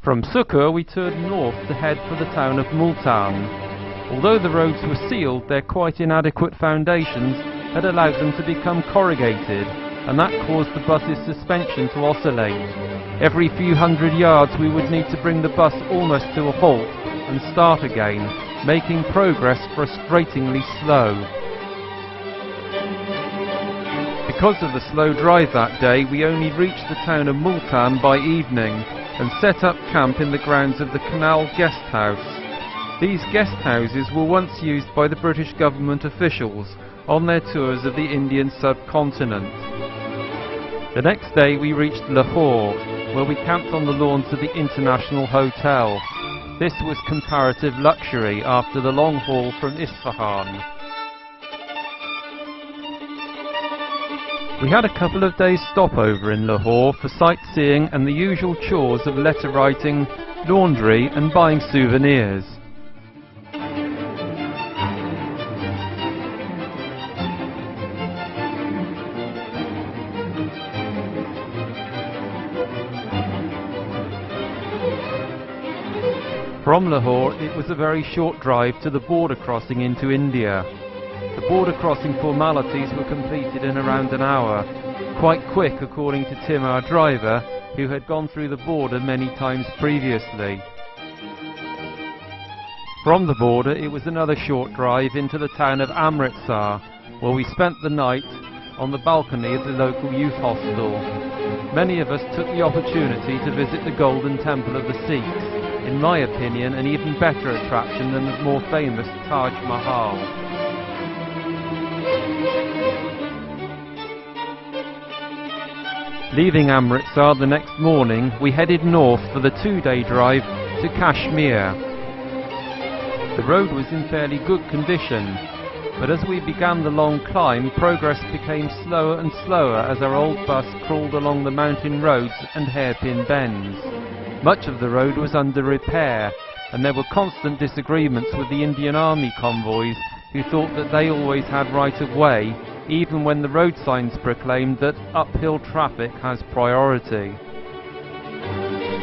From Sukker we turned north to head for the town of Multan. Although the roads were sealed, their quite inadequate foundations had allowed them to become corrugated, and that caused the bus's suspension to oscillate. Every few hundred yards we would need to bring the bus almost to a halt and start again, making progress frustratingly slow. Because of the slow drive that day, we only reached the town of Multan by evening and set up camp in the grounds of the Canal Guest House. These guest houses were once used by the British government officials on their tours of the Indian subcontinent. The next day we reached Lahore, where we camped on the lawns of the International Hotel. This was comparative luxury after the long haul from Isfahan. We had a couple of days stopover in Lahore for sightseeing and the usual chores of letter writing, laundry and buying souvenirs. From Lahore it was a very short drive to the border crossing into India. The border crossing formalities were completed in around an hour, quite quick according to Tim, our driver, who had gone through the border many times previously. From the border it was another short drive into the town of Amritsar, where we spent the night on the balcony of the local youth hostel. Many of us took the opportunity to visit the Golden Temple of the Sikhs, in my opinion an even better attraction than the more famous Taj Mahal. Leaving Amritsar the next morning, we headed north for the 2-day drive to Kashmir. The road was in fairly good condition, but as we began the long climb, progress became slower and slower as our old bus crawled along the mountain roads and hairpin bends. Much of the road was under repair, and there were constant disagreements with the Indian Army convoys, who thought that they always had right of way, even when the road signs proclaimed that uphill traffic has priority.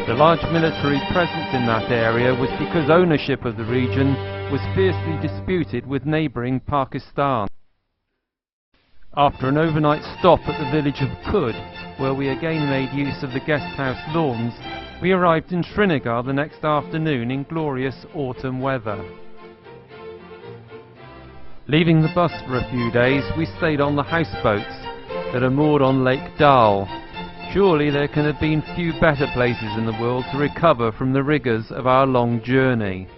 The large military presence in that area was because ownership of the region was fiercely disputed with neighbouring Pakistan. After an overnight stop at the village of Kud, where we again made use of the guest house lawns, we arrived in Srinagar the next afternoon in glorious autumn weather. Leaving the bus for a few days, we stayed on the houseboats that are moored on Lake Dal. Surely there can have been few better places in the world to recover from the rigours of our long journey.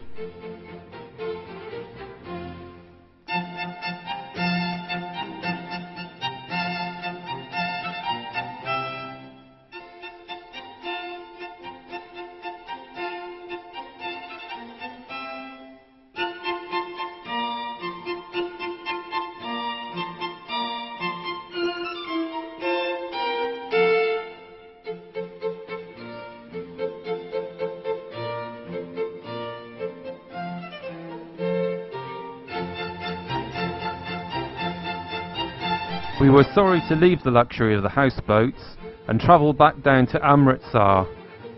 We were sorry to leave the luxury of the houseboats and travel back down to Amritsar.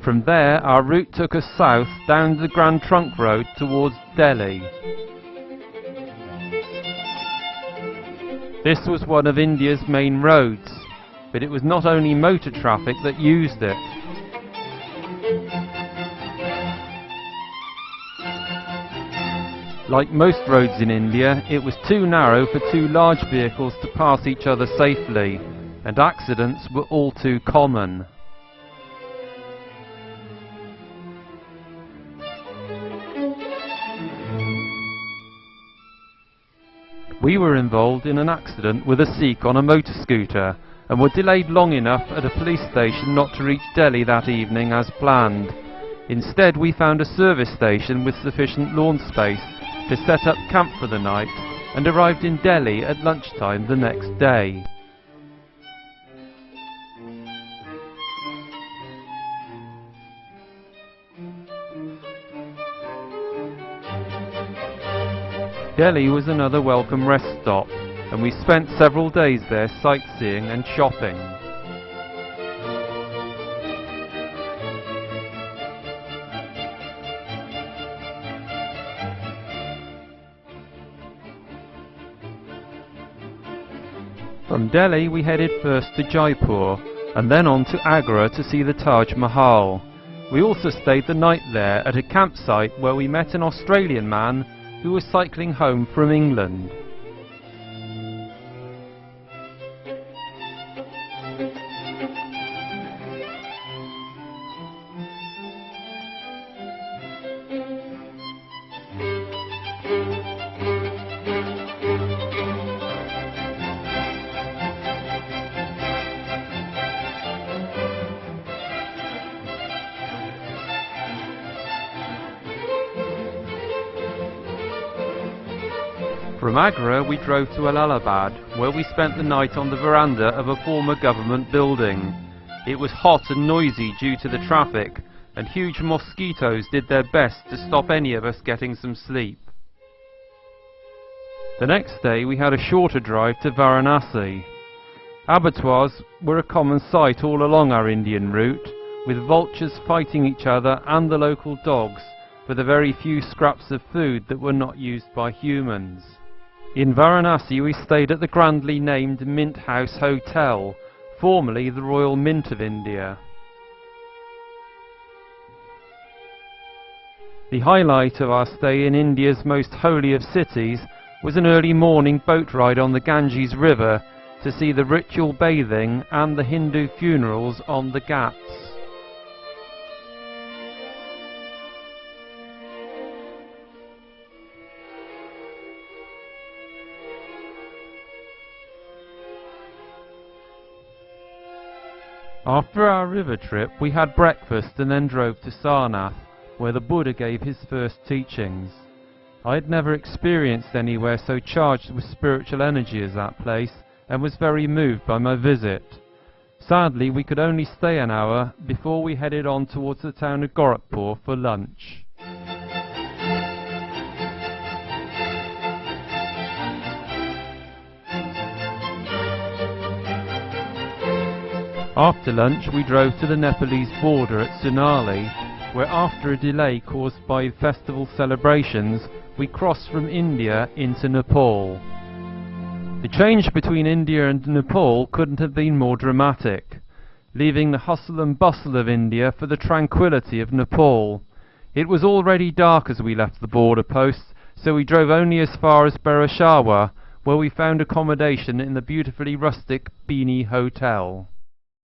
From there our route took us south down the Grand Trunk Road towards Delhi. This was one of India's main roads, but it was not only motor traffic that used it. Like most roads in India, it was too narrow for two large vehicles to pass each other safely, and accidents were all too common. We were involved in an accident with a Sikh on a motor scooter, and were delayed long enough at a police station not to reach Delhi that evening as planned. Instead, we found a service station with sufficient lawn space to set up camp for the night, and arrived in Delhi at lunchtime the next day. Delhi was another welcome rest stop, and we spent several days there sightseeing and shopping. From Delhi we headed first to Jaipur and then on to Agra to see the Taj Mahal. We also stayed the night there at a campsite where we met an Australian man who was cycling home from England. From Agra we drove to Allahabad, where we spent the night on the veranda of a former government building. It was hot and noisy due to the traffic, and huge mosquitoes did their best to stop any of us getting some sleep. The next day we had a shorter drive to Varanasi. Abattoirs were a common sight all along our Indian route, with vultures fighting each other and the local dogs for the very few scraps of food that were not used by humans. In Varanasi we stayed at the grandly named Mint House Hotel, formerly the Royal Mint of India. The highlight of our stay in India's most holy of cities was an early morning boat ride on the Ganges River to see the ritual bathing and the Hindu funerals on the Ghats. After our river trip, we had breakfast and then drove to Sarnath, where the Buddha gave his first teachings. I had never experienced anywhere so charged with spiritual energy as that place, and was very moved by my visit. Sadly, we could only stay an hour before we headed on towards the town of Gorakhpur for lunch. After lunch we drove to the Nepalese border at Sonali, where after a delay caused by festival celebrations, we crossed from India into Nepal. The change between India and Nepal couldn't have been more dramatic, leaving the hustle and bustle of India for the tranquility of Nepal. It was already dark as we left the border post, so we drove only as far as Berashawa, where we found accommodation in the beautifully rustic Bini Hotel.